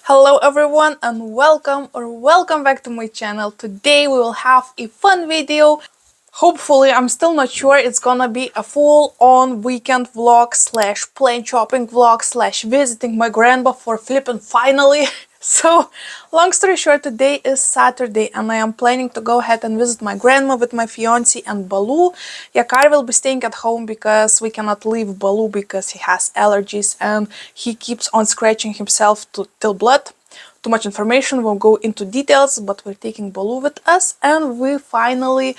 Hello everyone and welcome back to my channel. Today we will have a fun video. Hopefully, I'm still not sure, it's gonna be a full-on weekend vlog slash plane shopping vlog slash visiting my grandma for flipping finally. So, long story short, today is Saturday and I am planning to go ahead and visit my grandma with my fiance and Baloo. Yakar will be staying at home because we cannot leave Baloo because he has allergies and he keeps on scratching himself till blood. Too much information, won't go into details, but we're taking Baloo with us and we finally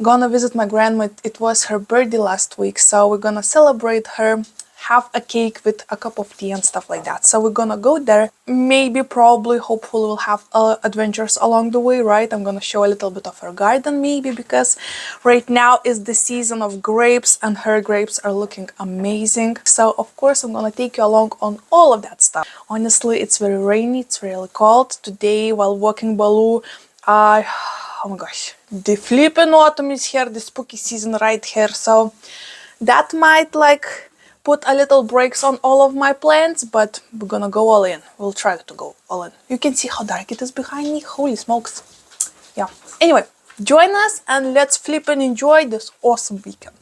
gonna visit my grandma. It was her birthday last week, so we're gonna celebrate her, have a cake with a cup of tea and stuff like that. So we're gonna go there. Maybe, probably, hopefully we'll have adventures along the way, right? I'm gonna show a little bit of her garden maybe, because right now is the season of grapes and her grapes are looking amazing. So of course I'm gonna take you along on all of that stuff. Honestly, it's very rainy, it's really cold. Today while walking Baloo, oh my gosh, the flipping autumn is here, the spooky season right here, so that might put a little brakes on all of my plans, but we're gonna go all in. We'll try to go all in. You can see how dark it is behind me, holy smokes. Yeah, anyway, join us and let's flip and enjoy this awesome weekend.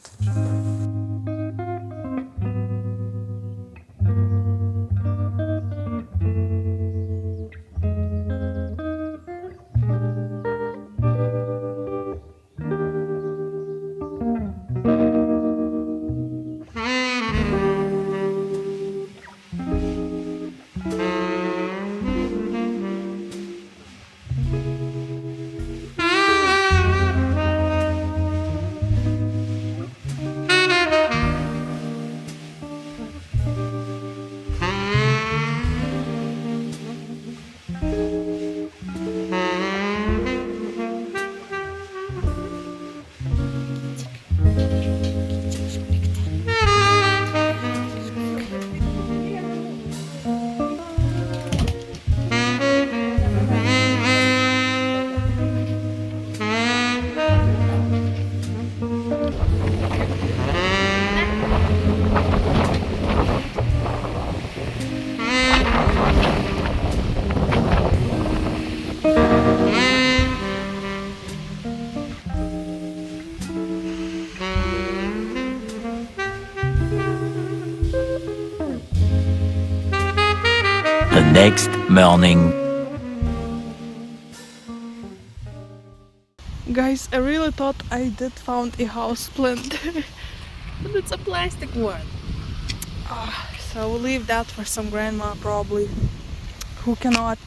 The next morning. Guys, I really thought I did found a house plant, but it's a plastic one. So we'll leave that for some grandma probably, who cannot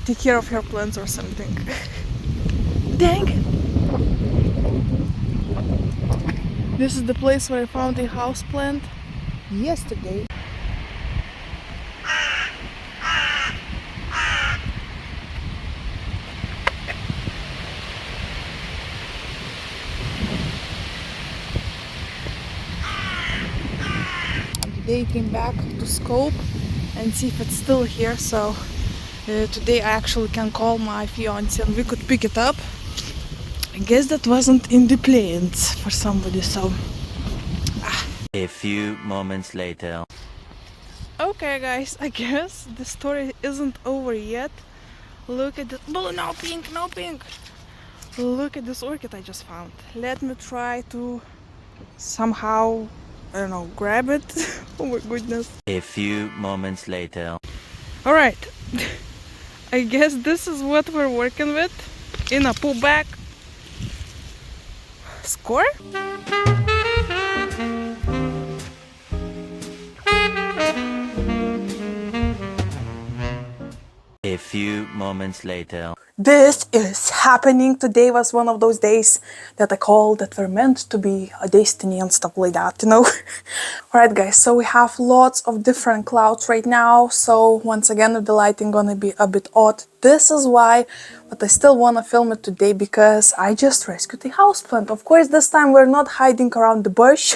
take care of her plants or something. Dang! This is the place where I found a house plant yesterday. Today came back to scope and see if it's still here, so today I actually can call my fiance and we could pick it up. I guess that wasn't in the plans for somebody, so... A few moments later. Okay guys, I guess the story isn't over yet. Look at this... Oh, no pink, no pink! Look at this orchid I just found. Let me try to somehow, I don't know, grab it. Oh my goodness. A few moments later. Alright, I guess this is what we're working with in a pool bag. Score? A few moments later. This is happening. Today was one of those days that I call that were meant to be a destiny and stuff like that, you know. Alright guys, so we have lots of different clouds right now, so once again the lighting gonna be a bit odd. This is why, but I still wanna film it today because I just rescued a houseplant. Of course this time we're not hiding around the bush,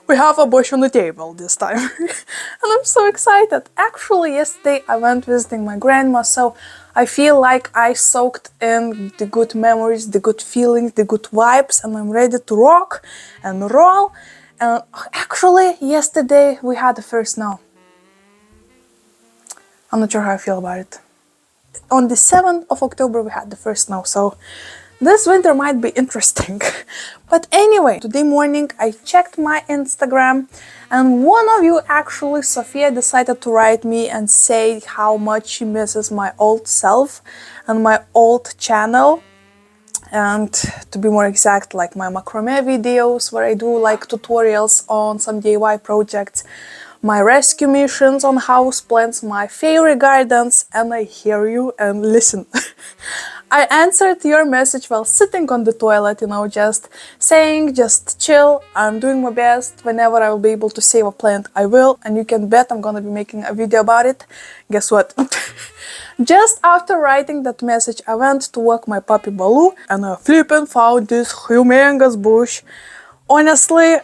we have a bush on the table this time. And I'm so excited. Actually yesterday I went visiting my grandma, so I feel like I soaked in the good memories, the good feelings, the good vibes, and I'm ready to rock and roll. And actually, yesterday we had the first snow. I'm not sure how I feel about it. On the 7th of October we had the first snow, so this winter might be interesting. But anyway, today morning I checked my Instagram and one of you, actually Sophia, decided to write me and say how much she misses my old self and my old channel. And to be more exact, like my macrame videos where I do like tutorials on some DIY projects, my rescue missions on houseplants, my fairy gardens, and I hear you and listen. I answered your message while sitting on the toilet, you know, just saying, just chill, I'm doing my best, whenever I will be able to save a plant, I will, and you can bet I'm gonna be making a video about it. Guess what? Just after writing that message, I went to walk my puppy Baloo, and I flippin' found this humongous bush. Honestly,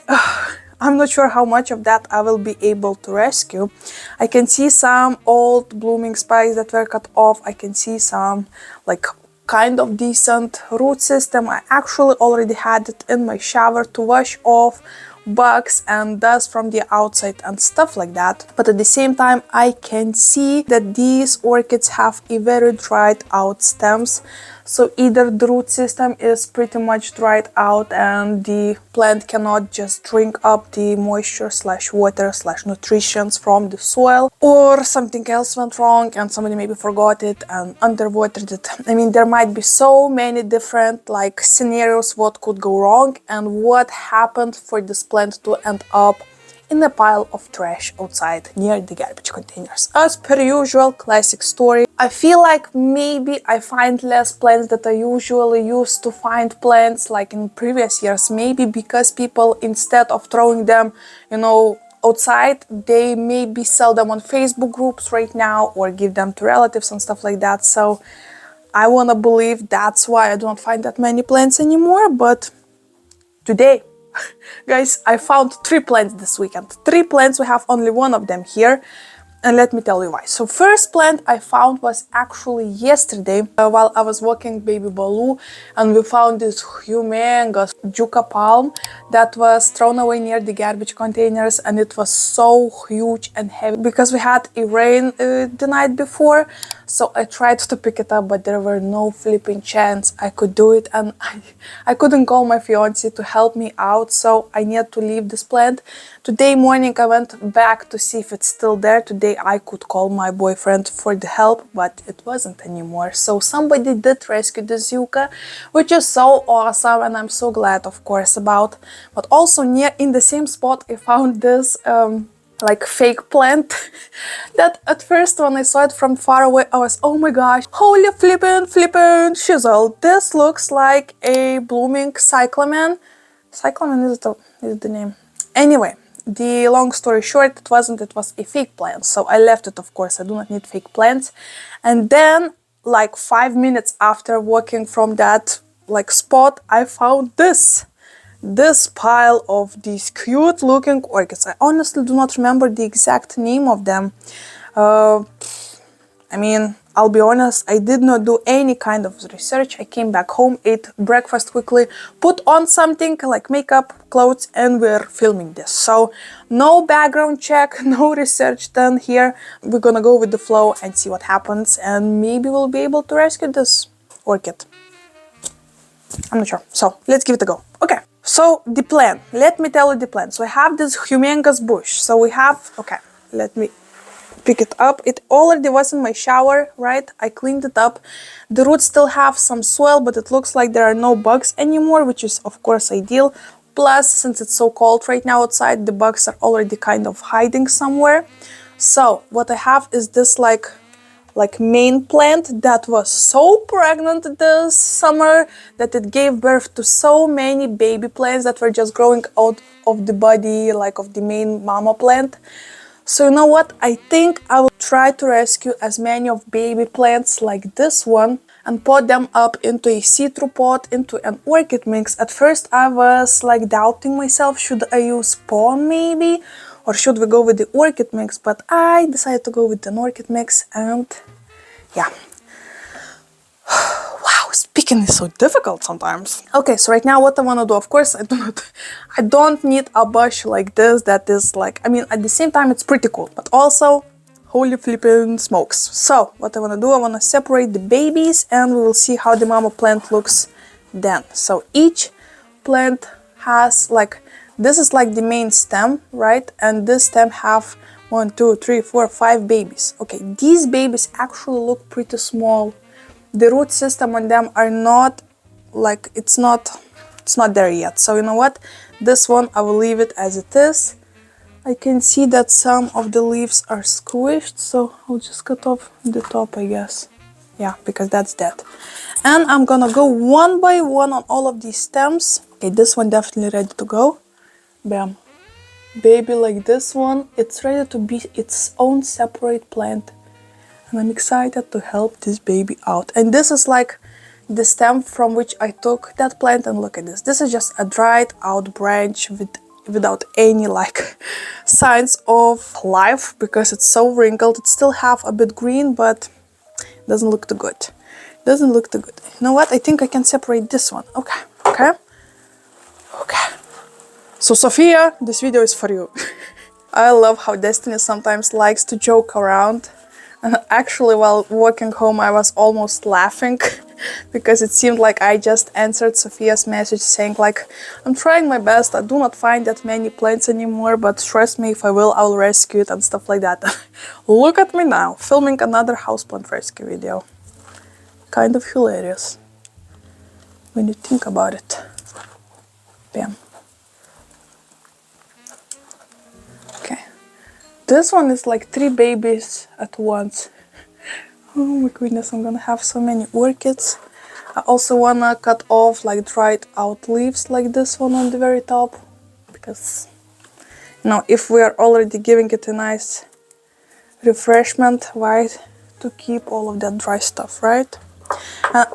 I'm not sure how much of that I will be able to rescue. I can see some old blooming spikes that were cut off. I can see some like kind of decent root system. I actually already had it in my shower to wash off bugs and dust from the outside and stuff like that. But at the same time, I can see that these orchids have a very dried out stems. So either the root system is pretty much dried out and the plant cannot just drink up the moisture slash water slash nutritions from the soil, or something else went wrong and somebody maybe forgot it and underwatered it. I mean, there might be so many different like scenarios what could go wrong and what happened for this plant to end up in a pile of trash outside near the garbage containers. As per usual, classic story. I feel like maybe I find less plants that I usually used to find plants like in previous years. Maybe because people, instead of throwing them, you know, outside, they maybe sell them on Facebook groups right now or give them to relatives and stuff like that. So I wanna believe that's why I don't find that many plants anymore. But today, guys, I found 3 plants this weekend. 3 plants, we have only one of them here. And let me tell you why. So first plant I found was actually yesterday while I was walking baby Baloo, and we found this humongous juca palm that was thrown away near the garbage containers, and it was so huge and heavy because we had a rain the night before. So I tried to pick it up, but there were no flipping chance I could do it, and I couldn't call my fiance to help me out, so I needed to leave this plant. Today morning I went back to see if it's still there. Today I could call my boyfriend for the help, but it wasn't anymore. So somebody did rescue this yucca, which is so awesome, and I'm so glad, of course, about. But also near in the same spot I found this like fake plant that at first when I saw it from far away I was, oh my gosh, holy flippin' shizzle, this looks like a blooming cyclamen. Cyclamen is the name. Anyway, the long story short, it wasn't, it was a fake plant, so I left it, of course, I do not need fake plants. And then like 5 minutes after walking from that like spot, I found this pile of these cute looking orchids. I honestly do not remember the exact name of them. I mean, I'll be honest, I did not do any kind of research. I came back home, ate breakfast quickly, put on something like makeup, clothes, and we're filming this. So no background check, no research done here. We're gonna go with the flow and see what happens, and maybe we'll be able to rescue this orchid. I'm not sure. So let's give it a go. Okay. So the plan, let me tell you the plan. So I have this humongous bush. So we have, okay, let me pick it up. It already was in my shower, right? I cleaned it up. The roots still have some soil, but it looks like there are no bugs anymore, which is of course ideal. Plus, since it's so cold right now outside, the bugs are already kind of hiding somewhere. So what I have is this like main plant that was so pregnant this summer that it gave birth to so many baby plants that were just growing out of the body like of the main mama plant. So you know what, I think I will try to rescue as many of baby plants like this one and pot them up into a see-through pot, into an orchid mix. At first I was like doubting myself, should I use spawn maybe? Or should we go with the orchid mix? But I decided to go with an orchid mix, and yeah. Wow, speaking is so difficult sometimes. Okay, so right now what I want to do, of course, I don't need a bush like this that is like, I mean, at the same time it's pretty cool, but also Holy flippin' smokes. So, what I wanna do, I wanna separate the babies and we will see how the mama plant looks then. So, each plant has like, this is like the main stem, right? And this stem have 1, 2, 3, 4, 5 babies. Okay, these babies actually look pretty small. The root system on them are not like, it's not there yet. So you know what? This one I will leave it as it is. I can see that some of the leaves are squished, so I'll just cut off the top, I guess. Yeah, because that's dead. And I'm gonna go one by one on all of these stems. Okay, this one definitely ready to go. Bam. Baby like this one, it's ready to be its own separate plant. And I'm excited to help this baby out. And this is like the stem from which I took that plant, and look at this. This is just a dried out branch without any like signs of life because it's so wrinkled. It still have a bit green, but doesn't look too good. Doesn't look too good. You know what? I think I can separate this one. Okay, okay, okay. So Sophia, this video is for you. I love how Destiny sometimes likes to joke around. And actually, while walking home, I was almost laughing because it seemed like I just answered Sophia's message saying like, I'm trying my best, I do not find that many plants anymore, but trust me, if I will rescue it and stuff like that. Look at me now, filming another houseplant rescue video. Kind of hilarious when you think about it. Bam. Okay. This one is like 3 babies at once. Oh my goodness, I'm gonna have so many orchids. I also wanna cut off like dried out leaves like this one on the very top. Because, you know, if we are already giving it a nice refreshment, why to keep all of that dry stuff, right?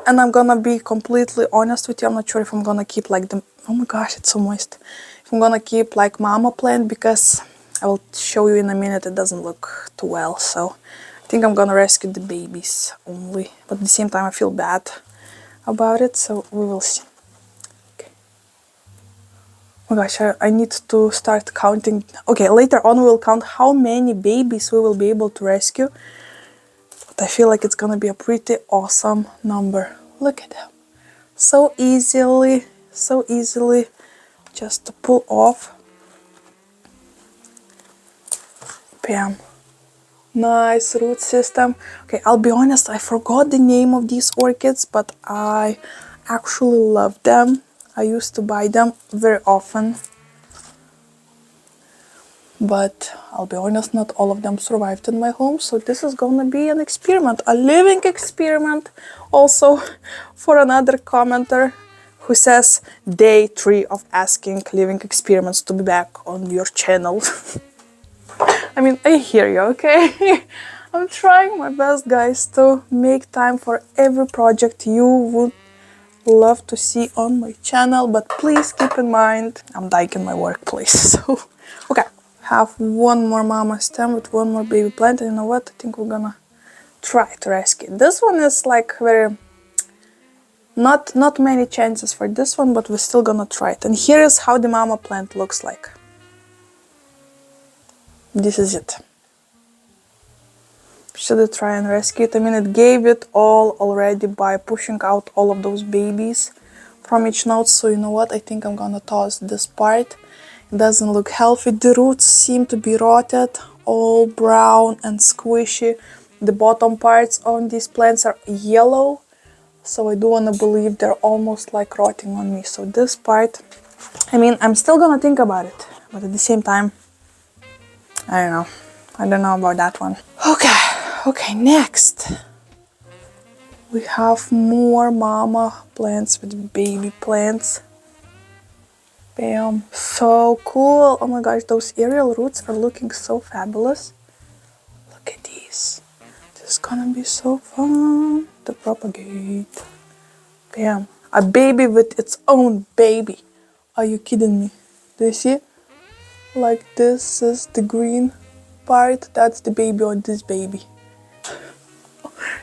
And I'm gonna be completely honest with you, I'm not sure if I'm gonna keep like the... Oh my gosh, it's so moist. If I'm gonna keep like mama plant, because I will show you in a minute, it doesn't look too well, so I think I'm gonna rescue the babies only. But at the same time I feel bad about it, so we will see. Okay. Oh my gosh, I need to start counting. Okay, later on we'll count how many babies we will be able to rescue. But I feel like it's gonna be a pretty awesome number. Look at them. So easily just to pull off. Bam. Nice root system. Okay, I'll be honest, I forgot the name of these orchids, but I actually love them. I used to buy them very often. But I'll be honest, not all of them survived in my home, so this is gonna be an experiment, a living experiment. Also, for another commenter who says day 3 of asking living experiments to be back on your channel. I mean, I hear you, okay? I'm trying my best, guys, to make time for every project you would love to see on my channel, but please keep in mind, I'm dying in my workplace, so... Okay, have one more mama stem with one more baby plant, and you know what? I think we're gonna try to rescue. This one is like very... Not many chances for this one, but we're still gonna try it. And here is how the mama plant looks like. This is it. Should I try and rescue it? I mean, it gave it all already by pushing out all of those babies from each node. So you know what? I think I'm gonna toss this part. It doesn't look healthy. The roots seem to be rotted, all brown and squishy. The bottom parts on these plants are yellow. So I do wanna believe they're almost like rotting on me. So this part, I mean, I'm still gonna think about it. But at the same time, I don't know. I don't know about that one. Okay, next. We have more mama plants with baby plants. Bam. So cool. Oh my gosh, those aerial roots are looking so fabulous. Look at these. This is gonna be so fun to propagate. Bam. A baby with its own baby. Are you kidding me? Do you see? Like this is the green part, that's the baby on this baby.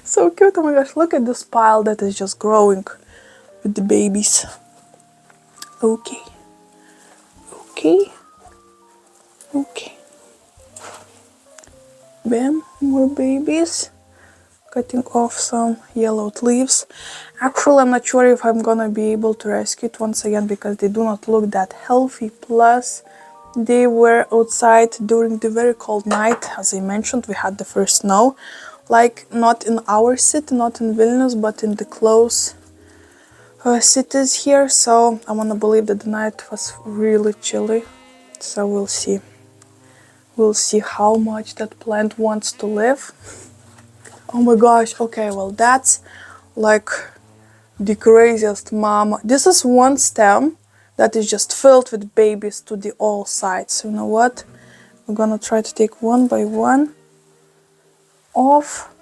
So cute, oh my gosh, look at this pile that is just growing with the babies. Okay. Bam, more babies. Cutting off some yellowed leaves. Actually, I'm not sure if I'm gonna be able to rescue it once again because they do not look that healthy. Plus, they were outside during the very cold night. As I mentioned, we had the first snow. Like, not in our city, not in Vilnius, but in the close cities here. So, I wanna believe that the night was really chilly. So, we'll see. We'll see how much that plant wants to live. Oh my gosh, okay, well that's like the craziest mama. This is one stem that is just filled with babies to the all sides. You know what? We're gonna try to take one by one off.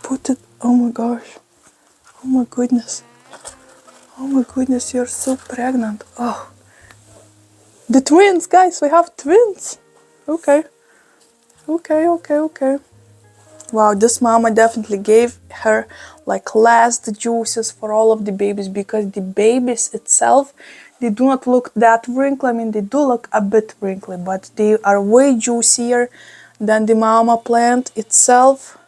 Put it, oh my gosh. Oh my goodness. Oh my goodness, you're so pregnant. Oh. The twins, guys, we have twins. Okay. Okay. Wow, this mama definitely gave her like last juices for all of the babies because the babies itself, they do not look that wrinkly. I mean, they do look a bit wrinkly, but they are way juicier than the mama plant itself.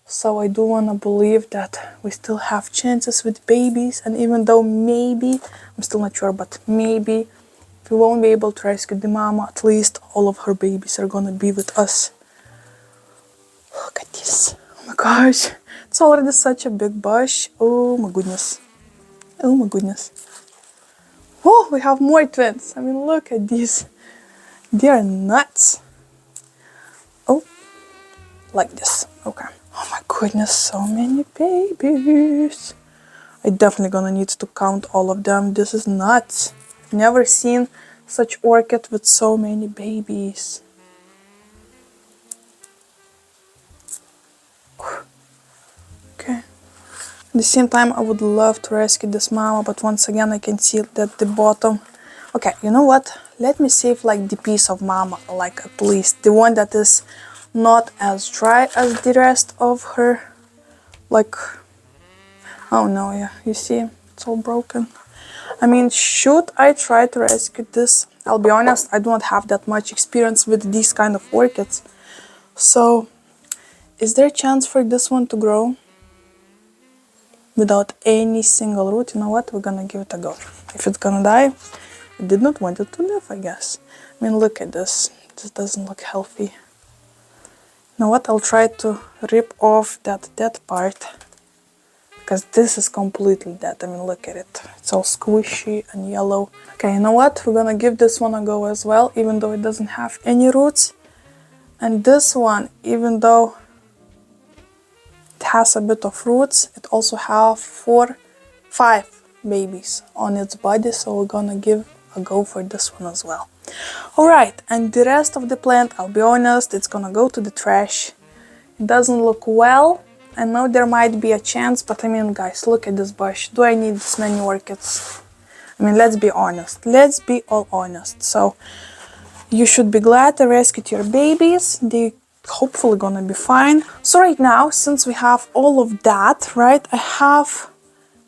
So I do want to believe that we still have chances with babies, and even though maybe, I'm still not sure, but maybe we won't be able to rescue the mama, at least all of her babies are gonna be with us. Look at this. Oh my gosh. It's already such a big bush. Oh my goodness. Oh my goodness. Oh, we have more twins. I mean, look at these. They are nuts. Oh, like this. Okay. Oh my goodness, so many babies. I definitely gonna need to count all of them. This is nuts. Never seen such orchid with so many babies. Okay. At the same time, I would love to rescue this mama, but once again, I can see that the bottom. Okay, you know what? Let me save like the piece of mama, like at least the one that is not as dry as the rest of her. Like, oh no, yeah, you see, it's all broken. I mean, should I try to rescue this? I'll be honest, I do not have that much experience with these kind of orchids. So, is there a chance for this one to grow without any single root? You know what? We're gonna give it a go. If it's gonna die, I did not want it to live, I guess. I mean, look at this. This doesn't look healthy. You know what? I'll try to rip off that dead part. Because this is completely dead. I mean, look at it. It's all squishy and yellow. Okay, you know what? We're gonna give this one a go as well, even though it doesn't have any roots. And this one, even though it has a bit of roots, it also have 5 babies on its body, so we're gonna give a go for this one as well. Alright, and the rest of the plant, I'll be honest, it's gonna go to the trash. It doesn't look well. I know there might be a chance, but I mean, guys, look at this bush. Do I need this many orchids? I mean, let's be honest. Let's be all honest. So, you should be glad I rescued your babies. They hopefully gonna be fine. So right now, since we have all of that, right, I have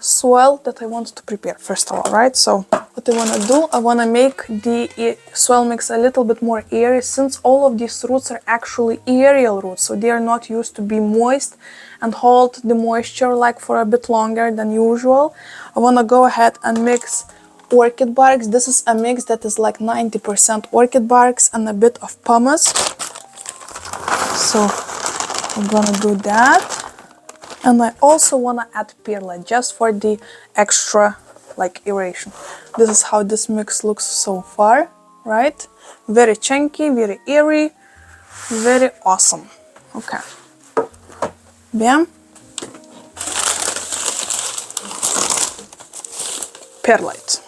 soil that I want to prepare first of all, right? So what I want to do, I want to make the soil mix a little bit more airy, since all of these roots are actually aerial roots, so they are not used to be moist and hold the moisture like for a bit longer than usual. I want to go ahead and mix orchid barks. This is a mix that is like 90% orchid barks and a bit of pumice. So I'm gonna do that. And I also want to add perlite just for the extra like aeration. This is how this mix looks so far, right? Very chunky, very airy, very awesome. Okay. Bam. Perlite.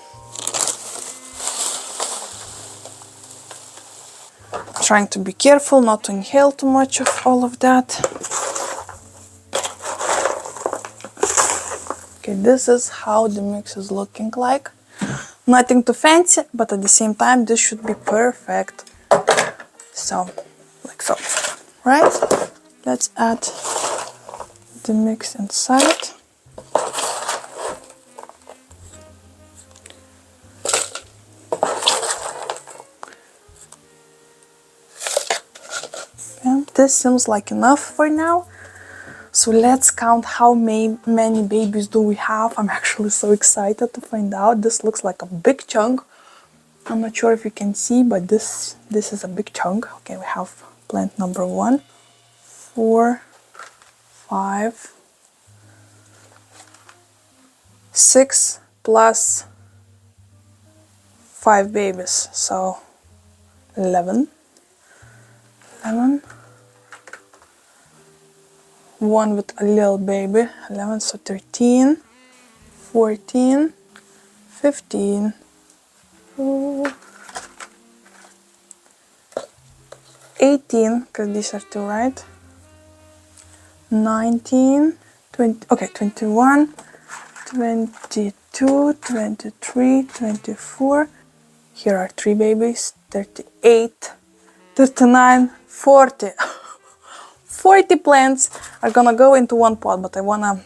Trying to be careful not to inhale too much of all of that. Okay, this is how the mix is looking like. Nothing too fancy, but at the same time, this should be perfect. So, like so, right? Let's add the mix inside. this seems like enough for now. So let's count how many babies do we have. I'm actually so excited to find out. This looks like a big chunk. I'm not sure if you can see, but this is a big chunk. Okay, we have plant number 1, 4, 5, 6 plus 5 babies, so 11. 11. One with a little baby, 11, so 13, 14, 15, 18, because these are 2, right? 19, 20, okay, 21, 22, 23, 24. Here are 3 babies, 38, 39, 40. 40 plants are gonna go into one pot, but I wanna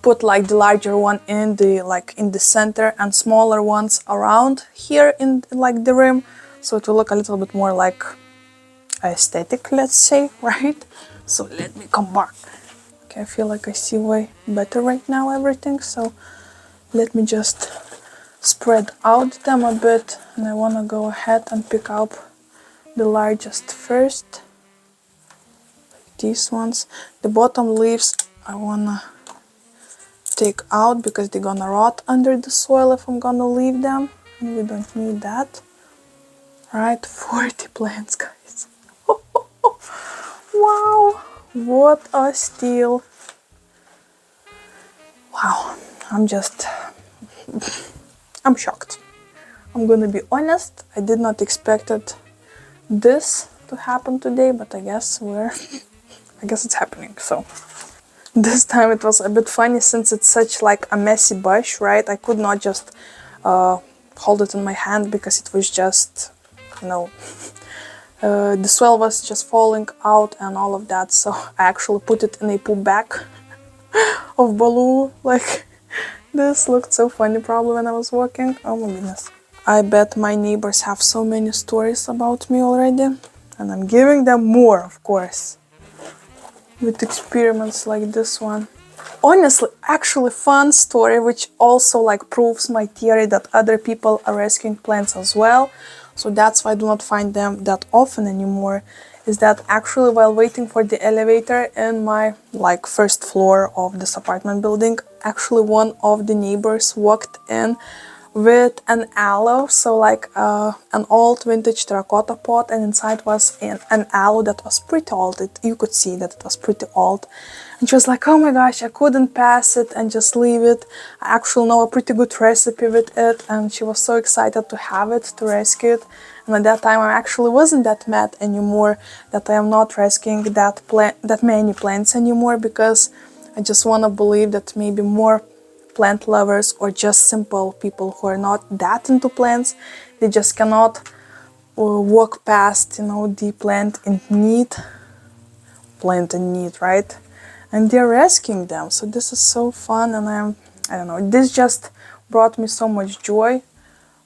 put like the larger one in the center and smaller ones around here in like the rim, so it will look a little bit more like aesthetic, let's say, right? So let me come back. Okay, I feel like I see way better right now everything, so let me just spread out them a bit, and I wanna go ahead and pick up the largest first. These ones. The bottom leaves I wanna take out because they're gonna rot under the soil if I'm gonna leave them, and we don't need that. Right, 40 plants, guys. Wow, what a steal. Wow, I'm shocked. I'm gonna be honest, I did not expect this to happen today, but I guess it's happening. So this time it was a bit funny since it's such like a messy bush, right? I could not just hold it in my hand because it was just, the soil was just falling out and all of that. So I actually put it in a poop bag of balloon. Like, this looked so funny probably when I was walking. Oh my goodness. I bet my neighbors have so many stories about me already, and I'm giving them more, of course, with experiments like this one. Honestly, actually fun story, which also like proves my theory that other people are rescuing plants as well. So that's why I do not find them that often anymore. Is that actually while waiting for the elevator in my like first floor of this apartment building, actually one of the neighbors walked in with an aloe, so like an old vintage terracotta pot, and inside was an aloe that was pretty old. You could see that it was pretty old, and she was like, oh my gosh, I couldn't pass it and just leave it. I actually know a pretty good recipe with it, and she was so excited to have it, to rescue it. And at that time I actually wasn't that mad anymore that I am not rescuing that many plants anymore, because I just want to believe that maybe more plant lovers or just simple people who are not that into plants, they just cannot walk past, the plant in need, right? And they're rescuing them. So this is so fun, and I don't know, this just brought me so much joy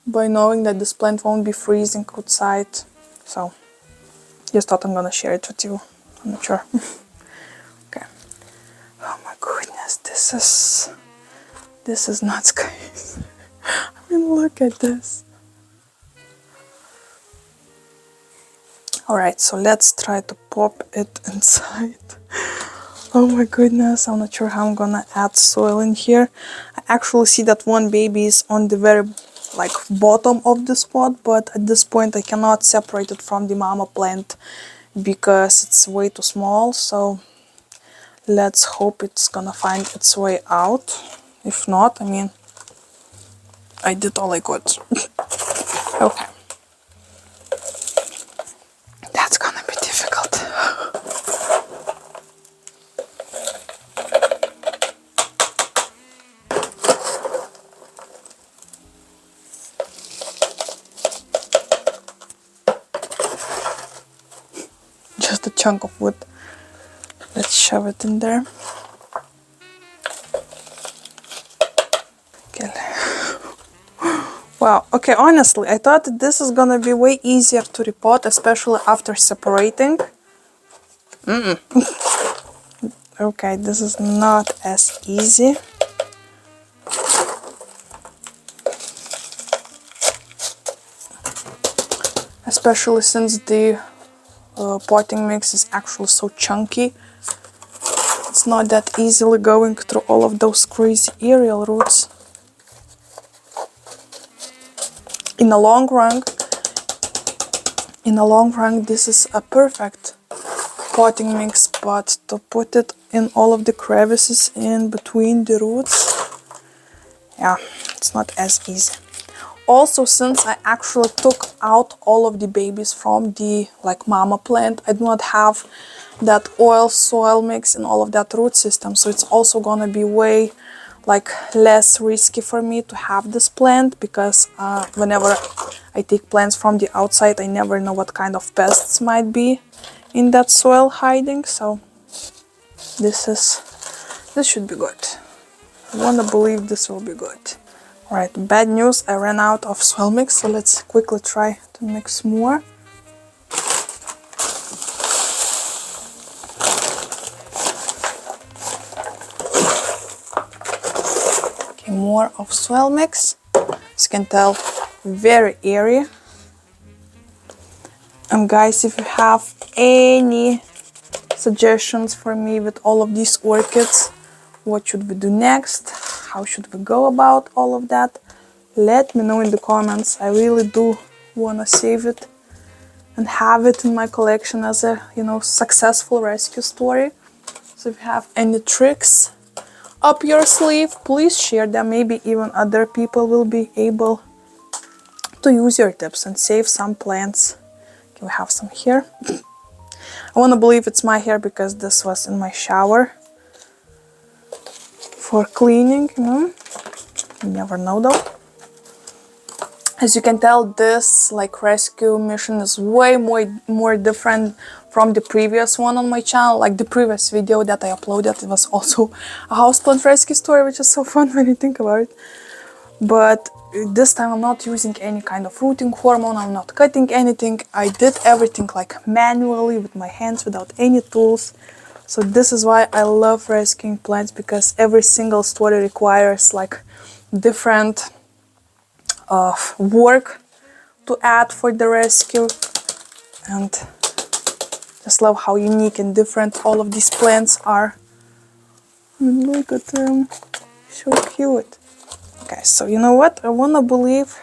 by knowing that this plant won't be freezing outside. So just thought I'm gonna share it with you. I'm not sure. Okay. Oh my goodness, this is nuts, guys. I mean, look at this. Alright, so let's try to pop it inside. Oh my goodness, I'm not sure how I'm gonna add soil in here. I actually see that one baby is on the very bottom of the spot, but at this point I cannot separate it from the mama plant because it's way too small. So let's hope it's gonna find its way out. If not, I mean, I did all I could. Okay. That's gonna be difficult. Just a chunk of wood. Let's shove it in there. Okay. Wow, okay, honestly, I thought that this is gonna be way easier to repot, especially after separating. Okay, this is not as easy. Especially since the potting mix is actually so chunky. It's not that easily going through all of those crazy aerial roots. In the long run, this is a perfect potting mix, but to put it in all of the crevices in between the roots, yeah, it's not as easy. Also, since I actually took out all of the babies from the mama plant, I do not have that oil soil mix and all of that root system, so it's also gonna be way less risky for me to have this plant, because whenever I take plants from the outside, I never know what kind of pests might be in that soil hiding. So this should be good. I wanna believe this will be good. Right, bad news, I ran out of soil mix, so let's quickly try to mix more. Okay, more of soil mix. As you can tell, very airy. And guys, if you have any suggestions for me with all of these orchids, what should we do next? How should we go about all of that? Let me know in the comments. I really do want to save it and have it in my collection as a, successful rescue story. So if you have any tricks up your sleeve, please share them. Maybe even other people will be able to use your tips and save some plants. Okay, we have some here. I want to believe it's my hair because this was in my shower for cleaning, You never know though. As you can tell, this rescue mission is way more different from the previous one on my channel. The previous video that I uploaded, it was also a houseplant rescue story, which is so fun when you think about it. But this time I'm not using any kind of rooting hormone, I'm not cutting anything. I did everything manually with my hands without any tools. So this is why I love rescuing plants, because every single story requires different work to add for the rescue, and just love how unique and different all of these plants are. Look at them, so cute. Okay, so you know what? I wanna believe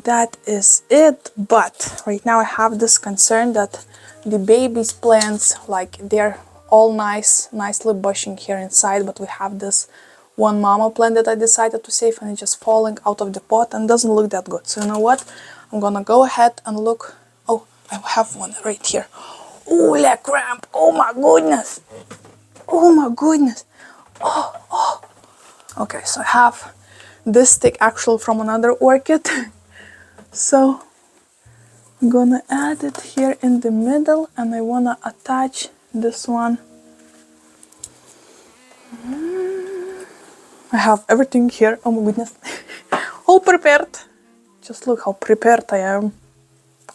that is it, but right now I have this concern that the baby's plants, they're all nicely bushing here inside, but we have this one mama plant that I decided to save, and it's just falling out of the pot and doesn't look that good. So you know what? I'm gonna go ahead and look. Oh, I have one right here. Oh, la cramp! Oh my goodness! Oh my goodness! Oh. Okay, so I have this stick actually from another orchid. So I'm gonna add it here in the middle, and I wanna attach this one. I have everything here. Oh my goodness. All prepared. Just look how prepared I am.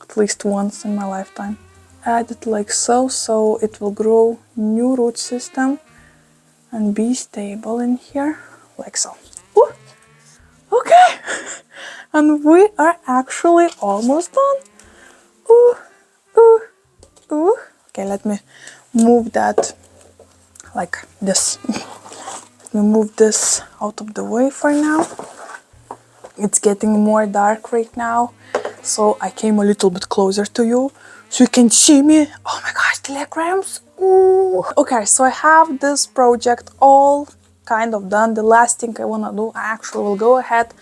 At least once in my lifetime. Add it like so, so it will grow new root system and be stable in here. Like so. Ooh. Okay. And we are actually almost done. Ooh, ooh, ooh. Okay, let me move that like this. Let me move this out of the way for now. It's getting more dark right now, so I came a little bit closer to you so you can see me. Oh my gosh, telegrams. Ooh. Okay, so I have this project all kind of done. The last thing I wanna do, I actually will go ahead,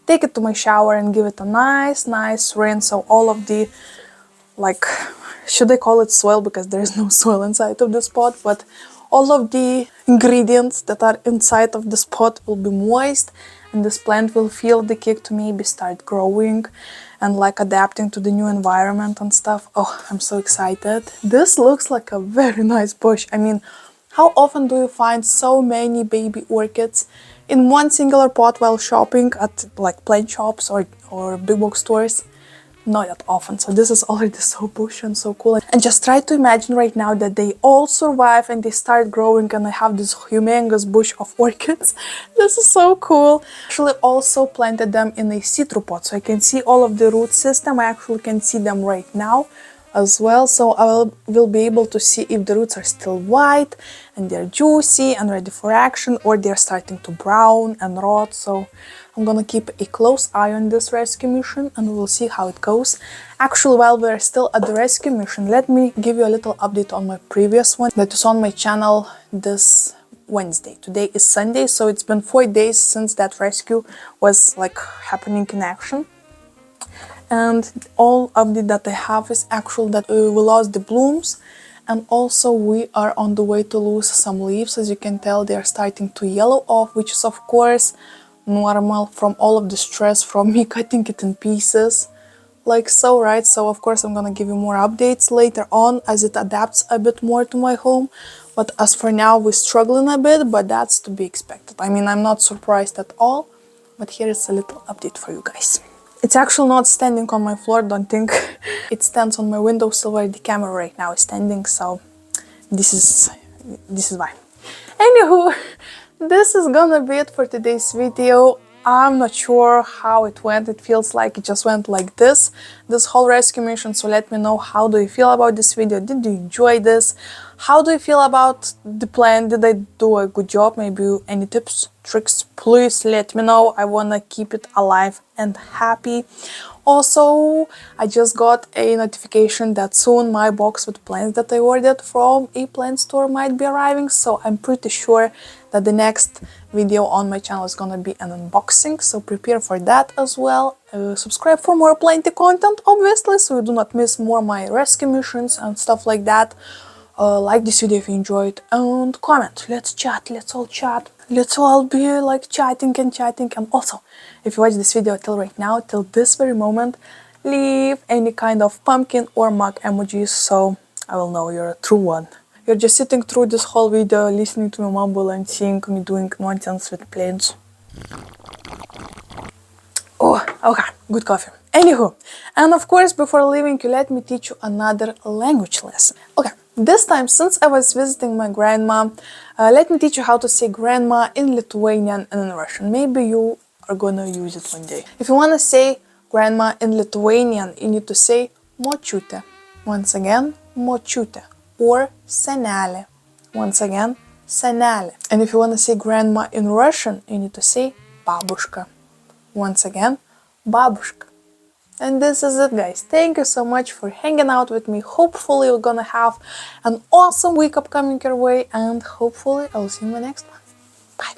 take it to my shower and give it a nice rinse. So all of the, should I call it soil, because there is no soil inside of this pot, but all of the ingredients that are inside of this pot will be moist, and this plant will feel the kick to maybe start growing and adapting to the new environment and stuff. Oh, I'm so excited. This looks like a very nice bush. I mean, how often do you find so many baby orchids in one singular pot while shopping at plant shops or big box stores? not that often. So this is already so bushy and so cool. And just try to imagine right now that they all survive and they start growing and I have this humongous bush of orchids. This is so cool. Actually also planted them in a citru pot, so I can see all of the root system. I actually can see them right now as well, so I will be able to see if the roots are still white and they're juicy and ready for action, or they're starting to brown and rot. So I'm gonna keep a close eye on this rescue mission and we'll see how it goes. Actually, while we're still at the rescue mission, let me give you a little update on my previous one that is on my channel this Wednesday. Today is Sunday, so it's been 4 days since that rescue was like happening in action. And all update that I have is actual that we lost the blooms, and also we are on the way to lose some leaves. As you can tell, they are starting to yellow off, which is of course normal from all of the stress from me cutting it in pieces like so, right? So of course I'm gonna give you more updates later on as it adapts a bit more to my home. But as for now, we're struggling a bit, but that's to be expected. I mean, I'm not surprised at all, but here is a little update for you guys. It's actually not standing on my floor, don't think. It stands on my windowsill where the camera right now is standing, so this is why. Anywho, this is gonna be it for today's video. I'm not sure how it went. It feels like it just went like this whole rescue mission. So let me know, how do you feel about this video? Did you enjoy this? How do you feel about the plan? Did I do a good job? Maybe any tips, tricks? Please let me know. I wanna keep it alive and happy. Also, I just got a notification that soon my box with plants that I ordered from a plant store might be arriving, so I'm pretty sure that the next video on my channel is gonna be an unboxing, so prepare for that as well. Subscribe for more plenty content, obviously, so you do not miss more my rescue missions and stuff like that. Like this video if you enjoyed, and comment. Let's chat, let's all chat. Let's all be like chatting. And also, if you watch this video till right now, till this very moment, leave any kind of pumpkin or mug emojis so I will know you're a true one. You're just sitting through this whole video, listening to me mumble and seeing me doing nonsense with plants. Oh, okay, good coffee. Anywho, and of course, before leaving you, let me teach you another language lesson. Okay, this time, since I was visiting my grandma, let me teach you how to say grandma in Lithuanian and in Russian. Maybe you are gonna use it one day. If you wanna say grandma in Lithuanian, you need to say močiutė. Once again, močiutė. Or senelė. Once again, senelė. And if you wanna say grandma in Russian, you need to say babushka. Once again, babushka. And this is it, guys. Thank you so much for hanging out with me. Hopefully you're gonna have an awesome week upcoming your way, and hopefully I'll see you in the next one. Bye.